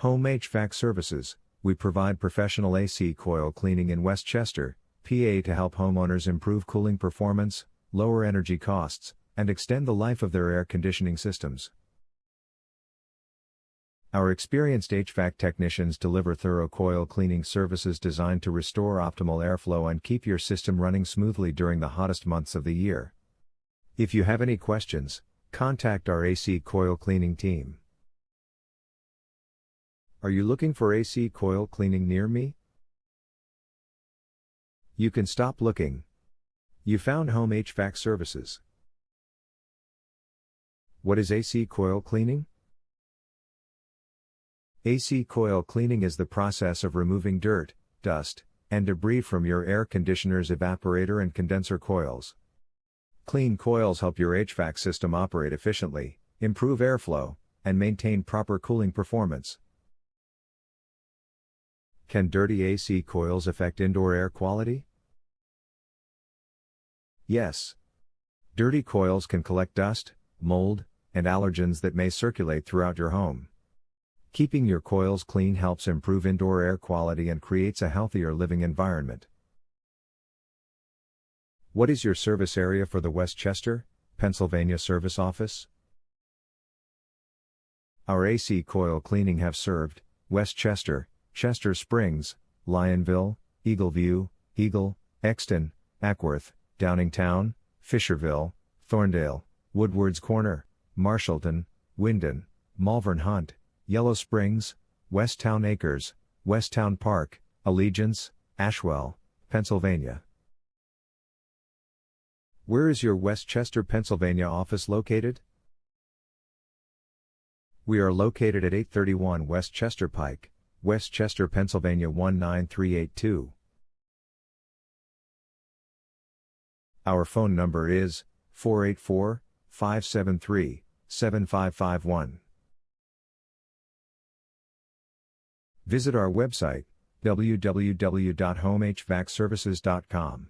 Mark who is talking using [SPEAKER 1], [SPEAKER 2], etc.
[SPEAKER 1] Home HVAC Services. We provide professional AC coil cleaning in Westchester, PA to help homeowners improve cooling performance, lower energy costs, and extend the life of their air conditioning systems. Our experienced HVAC technicians deliver thorough coil cleaning services designed to restore optimal airflow and keep your system running smoothly during the hottest months of the year. If you have any questions, contact our AC coil cleaning team. Are you looking for AC coil cleaning near me? You can stop looking. You found Home HVAC Services. What is AC coil cleaning? AC coil cleaning is the process of removing dirt, dust, and debris from your air conditioner's evaporator and condenser coils. Clean coils help your HVAC system operate efficiently, improve airflow, and maintain proper cooling performance. Can dirty AC coils affect indoor air quality? Yes. Dirty coils can collect dust, mold, and allergens that may circulate throughout your home. Keeping your coils clean helps improve indoor air quality and creates a healthier living environment. What is your service area for the Westchester, Pennsylvania service office? Our AC coil cleaning have served Westchester, Chester Springs, Lionville, Eagleview, Eagle, Exton, Ackworth, Downingtown, Fisherville, Thorndale, Woodward's Corner, Marshallton, Windon, Malvern Hunt, Yellow Springs, Westtown Acres, Westtown Park, Allegiance, Ashwell, Pennsylvania. Where is your Westchester, Pennsylvania office located? We are located at 831 Westchester Pike, Westchester, Pennsylvania 19382. Our phone number is 484-573-7551. Visit our website, www.homehvacservices.com.